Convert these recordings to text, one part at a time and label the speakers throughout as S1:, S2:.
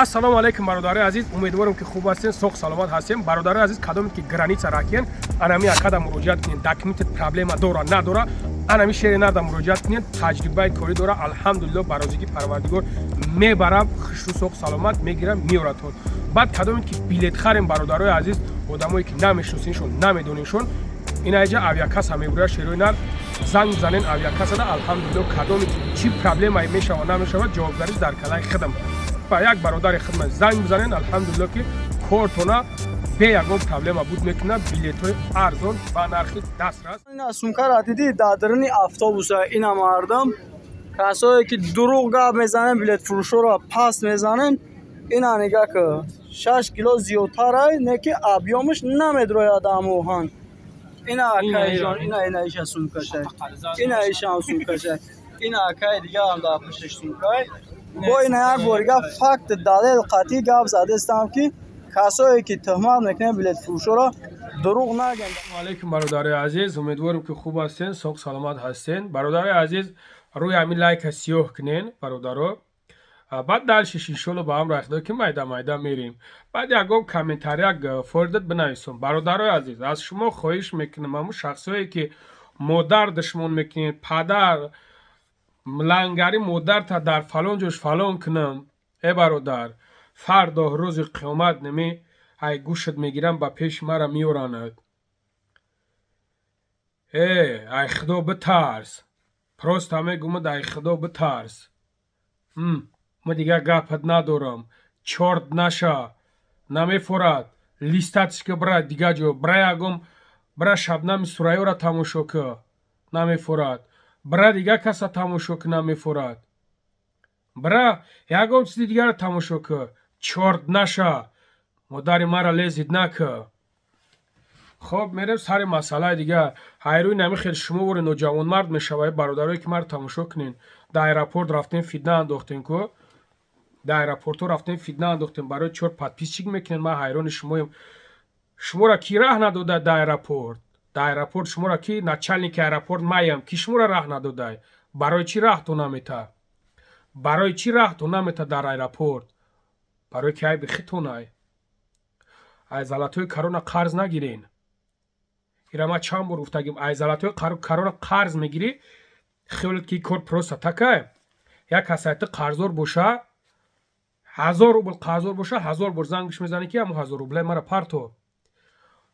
S1: ассалому алейкум бародари азиз, умедворам ки хуб ҳастем, соҳ саломат ҳастем. Бародари азиз, кадоме ки граница рахиен, анами акада муроҷиат кунед, документет проблема дора надора, анами шери нарда муроҷиат кунед, таҷрибаи кори дора, алҳамдулиллоҳ барозиги парвардигор мебарам, хушу соҳ саломат мегирам, меоратон. Баъд кадоме ки билет харем бародарои азиз, одамое ки намешиносиншон, намедониншон, инаиҷа авиакасса мебурад шерои нар, занг занен авиакассада, алҳамдулиллоҳ кадоме ки чӣ проблемае мешава намешавад, ҷавобгариш дар калаи худам. ба як бародари хидмат занг бизанен, алҳамдулиллоҳ ки кортона бе ягон проблема буд мекунад, билетҳои арзон ба нархи дастрас.
S2: ина сумкара дидӣ дар даруни автобуса ина мардам касое ки дурӯғ гап мезанен, билетфурӯшоро паст мезанен, ина нига ки 6 кило зиёдтарай, не ки объёмиш намедрояд амоҳан. ина акайҷон, ина иша сумкаша, ина ишам сумкаша, ина акай дигарам дар пишташ сумкай. бо ина як борига факт далел қатъӣ гап задестам ки касое ки тӯҳмат мекунанд билетфурӯшоро дурӯғ нагӯянд.
S1: Ассалому алейкум бародари азиз, умедворам ки хуб ҳастен, соҳ саломат ҳастен. Бародари азиз, рӯи ҳамин лайка сиёҳ кунен бародаро. баъд дальшиш иншоалло ба ҳам рахдо ки майда майда мерем. баъд ягон комментарияк фоидат бинависом. бародарои азиз, аз шумо хоҳиш мекунам, ҳамун шахсое ки модар душмон мекунед, падар лангари модарта дар фалон ҷош фалон кунам, бародар, фардо рӯзи қиёмат нами ай гӯшат мегирам, ба пеши мара меоранад. ай худо битарс, просто мегӯмад ай худо битарс. ма дигар гапат надорам, чорт наша, намефорад, листатишка бра дигар ҷо, бра ягон бра Шабнами Сурайёро тамошо ки намефорад, бра дигар каса тамошо ки намефорад, бра ягон чизи дигарро тамошо ки чорт наша, модари мара лезид нака. хоб мерем сари масъалаи дигар. ҳайрӯи нами хел шумо вори ноҷавонмард мешавад, бародарое ки маро тамошо кунен. дар аэропорт рафтем фитна андохтем ко, дар аэропортҳо рафтем фитна андохтем, барои чор подпис чӣ мекунед? ман ҳайрони шумоем. шуморо ки раҳ надодад дар аэропорт? дар аэропорт шуморо ки начальники аэропорт маям, ки шуморо раҳ надодай? барои чӣ раҳтон намета? барои чӣ раҳтон намета дар аэропорт? барои ки айби хитонай. ай залатҳои карона қарз нагирен. ира ман чанд бор гуфтагим, ай залатҳои карона қарз мегирӣ, хиёлат ки кор просто такай. як касайти қарздор боша, 1000 рубл қарздор боша, 1000 бор зангш мезанӣ ки ҳамун 1000 рублаи мара парто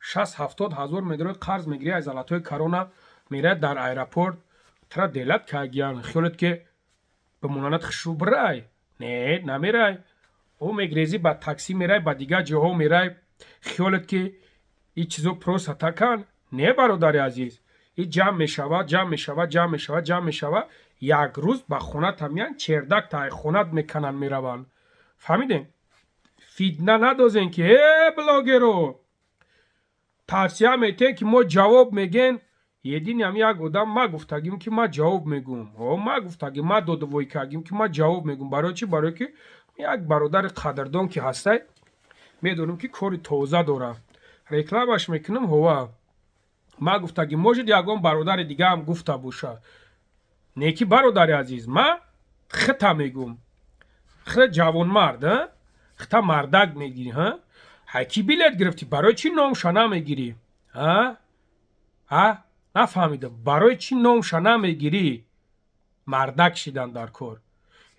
S1: 60-70 ҳазор медрои қарз мегирӣ. ай залатҳои карона мераи дар аэропорт тра делат кагиян, хиёлат ки бимонанат хишу бирай. Не, намерай. ӯ мегрезӣ ба таксӣ мерай, ба дигар ҷоҳо мерай, хиёлат ки и чизо просто такан. Не бародари азиз, и ҷамъ мешавад, ҷамъ мешавад, ҷамъ мешавад, ҷамъ мешавад, як рӯз ба хонатам меянд, чердак таи хонат мекананд, мераванд. фаҳмидем? фитна надозен ки блогеро тавсия метен ки мо ҷавоб мегем. един ям як одам ма гуфтагим ки ма ҷавоб мегӯм, ма гуфтагим, ма додувоӣ кардим ки ма ҷавоб мегӯм. барои чӣ? барое ки як бародари қадрдон ки ҳастай, медонам ки кори тоза дора, рекламаш мекунам. ҳова ма гуфтагим, можед ягон бародари дигаам гуфта боша. Не ки бародари азиз, ма хита мегӯм, хита ҷавонмард, хита мардак мегирӣ. ҳай ки билет гирифтӣ, барои чӣ номша намегирӣ? нафаҳмидам, барои чӣ номша намегирӣ? мардак шидан дар кор.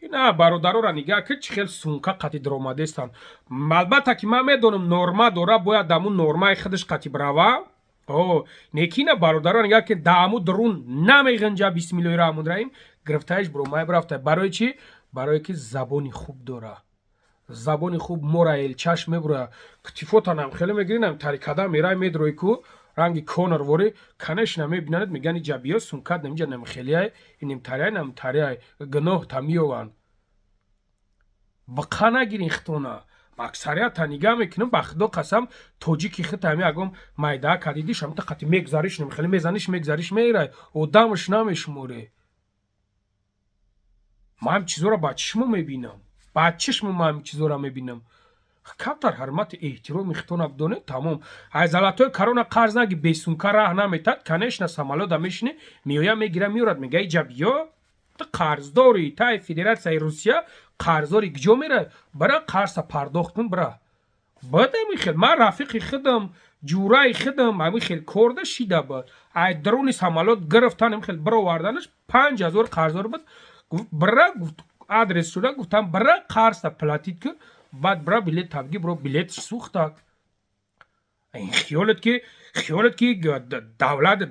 S1: ина бародарора нигар ки чӣ хел сумка қатӣ даромадестанд. албатта ки ман медонам норма дора, бояд даму нормаи худаш қатӣ бирава. не ки ина бародарора нигар ки даму дурун намеғинҷа, бисмиллоҳи раҳмони раҳим, гирифтаиш биромай бирафта. барои чӣ? барое ки забони хуб дора. забони хуб мора элчаш мебура, китифотанам хеле мегиринам, тарикада мерай медрои ку ранги конорвори, конечно мебинанад, меган иҷа биё сумкат намиҷа намихелияй, инимтарияй намтарияй, гуноҳ тамиёванд. биқа нагирин хитона. аксарията нигаҳ мекунам, ба худо қасам, тоҷики хит ҳами ягон майдаа кадидиш ҳамта қати мегзариш намихеле, мезаниш мегзариш меирай, одамаш намешуморе. ман ҳам чизоро ба чишмо мебинам, ба чишмо ман ҳам чизоро мебинам. камтар ҳурмати эҳтироми хитона бидонед, тамом. ай залатҳои карона қарз наги, бесумка раҳ наметад, конечно самолода мешинӣ, меоя мегира меорад, мега иҷа биё, ту қарздори таи Федератсияи Русия қарзори куҷо меравӣ? Бара қарса пардохт кун бара. Бад ҳамин хел ман рафиқи худам ҷураи худам ҳамин хел корда шида буд. Ай дрони самолот гирифтан ҳамин хел бироварданаш 5000 қарзор буд. Бара адрес шуда гуфтам бара қарса платит кун. Баъд бара билет табги бро билетш сӯхта. خیالت که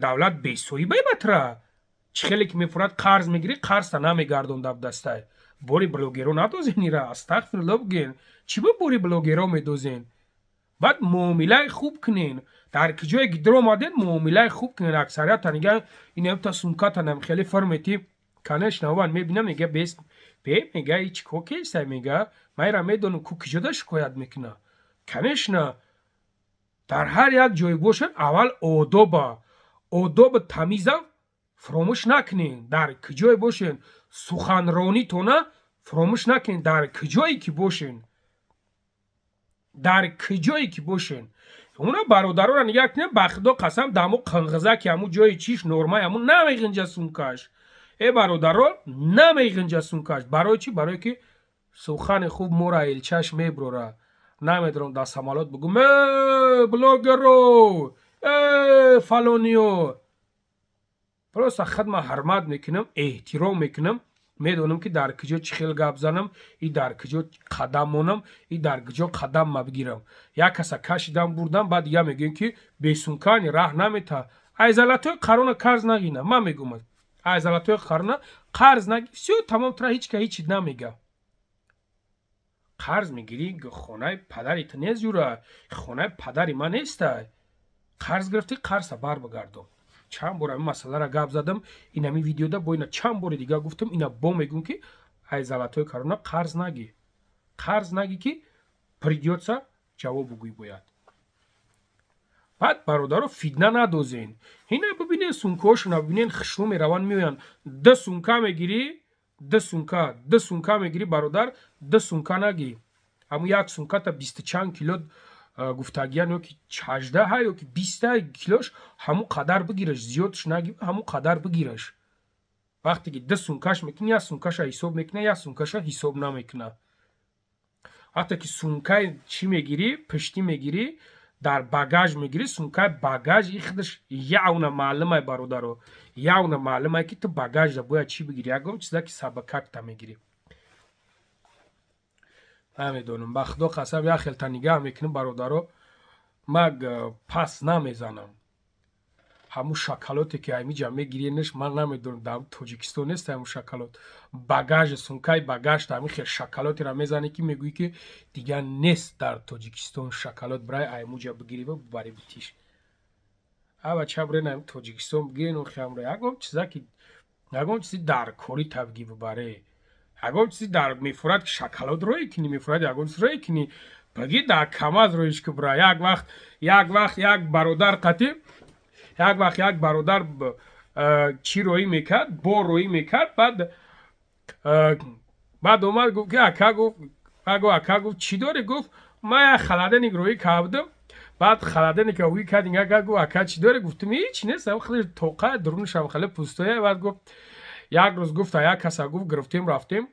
S1: دولت بیسویی بتره چه خیلی که میفرد قرض میگیری قرض تا نمیگردون دب دسته بوری بلوگیرو ندوزینی را استغفرالله بگین چی با بوری بلوگیرو میدوزین بعد معامله خوب کنین در کجای گدر آمدین معامله خوب کنین اکثریت نگه این هم تا سونکات هم خیلی فرمتی کنش نوان میبینم میگه بیست میگه ایچ کوکیست میگه میرا میدونم کو کجا شکایت میکنه کنش نه در هر یک جای باشن اول آداب تمیز فراموش نکنین در کجای باشین سخنرانی تونه فراموش نکنین در کجایی که باشین اونا برادران را نگاه کنین بخدا قسم دمو قنغزه که همون جای چیش نورمای همون نمیغنجه سونکش ای برادران نمیغنجه سونکش برای چی؟ برای که سخن خوب مورا ایلچش میبروره نمیدونم در سمالات بگم بلوگرو فلانیو پروسا خدمه حرمت میکنم احترام میکنم میدونم که در کجا چی خیل گپ زنم ای در کجا قدم مونم ای در کجا قدم مبگیرم یک کسا کشیدم بردم بعد یا میگن که بیسونکانی راه نمیتا ایزالاتوی قرون قرض نگینه من میگم ایزالاتوی قرون قرض نگی سیو تمام ترا هیچ که هیچ نمیگه قرض میگیری خونه پدریت نیست جوره خونه پدری من نیست قرض گرفتی قرض بر بگردم چند بار این مسئله را گپ زدم این همی ویدیو دا با اینا چند بار دیگه گفتم اینا با میگون که ای زلطای کرونا قرض نگی که پریدیوتسا جواب بگوی باید بعد برادرو فیدنه ندوزین اینا ببینین سونکاشون ببینین خشوم روان میوین 10 سونکا میگیری 10 سونکا میگیری برادر 10 سونکا نگی همون یک سونکا تا 20 چند کیلو گفتگیان یا که 18 ها یا که 20 کیلوش همون قدر بگیرش زیادش نگی همون قدر بگیرش وقتی که 10 سونکاش میکنی یا سونکاش حساب میکنه یا سونکاش حساب نمیکنه وقتی که سونکای چی میگیری پشتی میگیری در باگاژ میگیری سونکای باگاژ این خودش یاونه معلومه برادرو یاونه معلومه که تو باگاژ باید چی بگیری یکم چیزا که سبکک تا میگیری نمیدونم با خدا قسم یا خیلی تا نگاه میکنم برادرو من پس نمیزنم همون شکلاتی که همیجا میگیرینش من نمیدونم در تاجیکستان نیست همون شکلات باگاژ سونکای باگاژ تا همین خیلی شکلاتی را میزنه که میگویی که دیگه نیست در تاجیکستان شکلات برای ایموجا بگیری و ببری بتیش اما چه برای نمی تاجیکستان بگیرین و خیام را یکم چیزی در کاری تبگی ببره یکم چیزی در میفورد که شکلات روی کنی میفورد یکم چیزی روی کنی بگی در کماز رویش که برای یک وقت یک برادر قطعی یک برادر چی روی میکرد با روی میکرد بعد اومد گفت که اکا گفت چی داره گفت من یک خلدنی روی کردم بعد خلدنی که روی کرد اینگه گفت اکا چی داره گفتم هیچ نیست هم خیلی توقع درونش هم خیلی پوستویه بعد گفت یک روز گفت یک کسا گفت گرفتیم رفتیم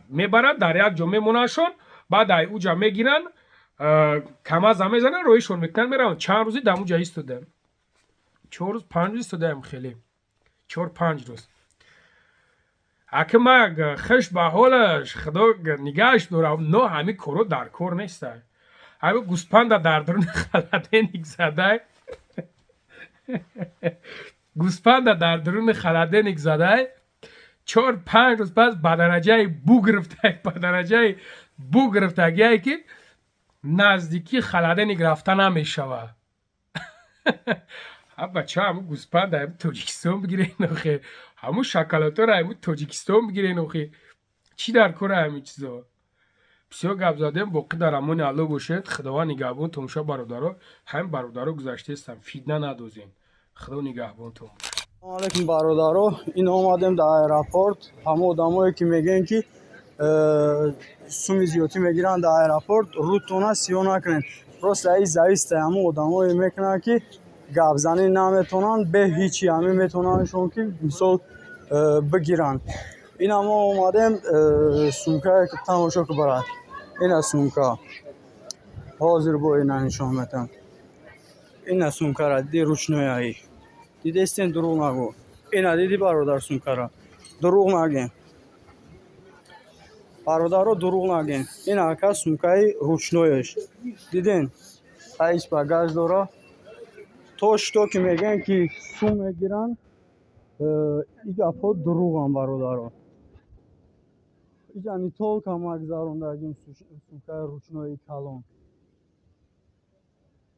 S1: میبرن در یک جا میمونشون بعد اوجا میگیرن کماز هم میزنن رویشون میکنن میرن چند روزی دمو جا ایستادم 4 روز 5 روز ایستادم خیلی 4-5 روز اگه من خش به حالش خدا نگهش دارم نه همین کارو در کار نیسته همین گوسپند در درون خلدنیک زده گوسپند در درون خلدنیک زده 4-5 روز پس به درجه بو گرفتگی که نزدیکی خلدنیک رفتن نمیشوه بچه همون گوسپند همون تاجیکستان بگیره اینوخه همون شکلات را همون تاجیکستان بگیره اینوخه چی در کار همین چیزا بسیار گپ زدیم باقی در امان الله باشید خداوند نگهبان تماشا برادرها همین برادرها گذشته هستم فیدنه ندوزین خدا نگهبان تون
S2: سلام علیکم برادرها این آمدیم در ایرپورت همه آدمایی که میگن که سومی زیادی میگیرن در ایرپورت روتونه سیو نکنین راست ای زایسته همه آدمایی میکنن که گپ زنی نمیتونن به هیچی همه میتونن شون که مثال بگیرن این ما اومدیم سومکه که تماشا که برد. این سومکه حاضر با این نشان میدم. این سومکه را دی روشنایی دیدی استین دروغ نگو. این دیدی برادر سومکه را دروغ نگین. برادر دروغ نگین. این اکا سومکه روشنایش دیدین ایش باگاج داره. توش تو که میگن که سوم میگیرن ایگا پا دروغ هم برادر. ایجانی تول که مگذاروندگیم سومکه روشنایی کلان.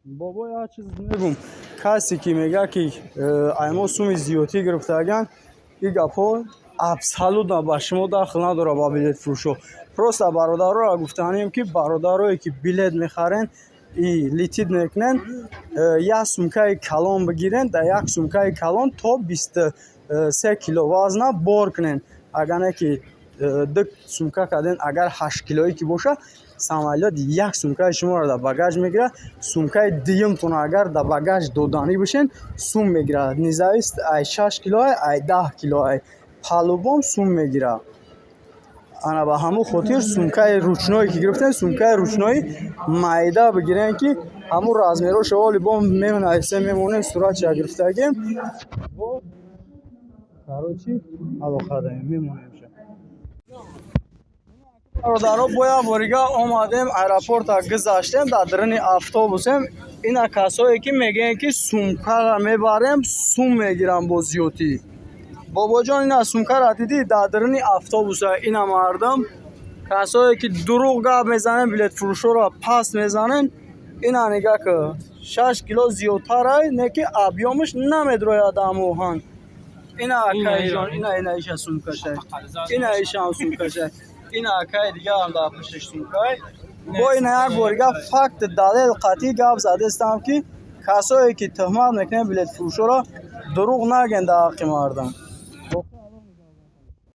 S2: بابا یه چیز میگم کسی که میگه که ایما سوم زیادی گرفتگن این گپا ابسولوت به شما داخل نداره با بلیت فروشو. پروست برادر را گفتنیم که برادرایی که بلیت میخرن این لیتید میکنن یک سومکه کلان بگیرن در یک سومکه کلان تا 23 کیلو وزن بار کنن. اگر نه که دو سومکه کردن اگر 8 کیلویی که باشه سامالیات یک سومکه شما را در باگاج میگیره. سومکه دیم تون اگر در باگاج دودانی بشین سوم میگیره. نیزایست ای 6 کیلو ای 10 کیلو پالوبام سوم میگیره. انا با همو خاطر سومکه روشنایی که گرفتن سومکه روشنایی مایده بگیرن که همو رازمیرو شوالی بام میمونه ایسه میمونه صورت چه گرفتگیم و کاروچی علاقه میمونه میشه. برادرها بایا بوریگا اومدیم ایرپورت گذاشتیم در درون افطوبوسیم. اینا کسایی که میگن که سومکه را میبریم سوم میگیرن با زیوتی. بابا جان اینا سومکه را دیدی در درون افطوبوس اینا مردم کسایی که دروغ گپ میزنن بلیت فروشو را پس میزنن. اینا نگاه که 6 کیلو زیادتره نه که ابیامش نمیدروید اموهن. اینا اکای جان اینا ایش سومکه شه اینا ایش هم سومکه شه اینا اکای دیگه هم در پشتش سومکه. با اینا یک بارگه فقط دلیل قطعی گپ زده استم که کسایی که تهمت میکنن بلیت فروشو را دروغ نگن در حق مردم.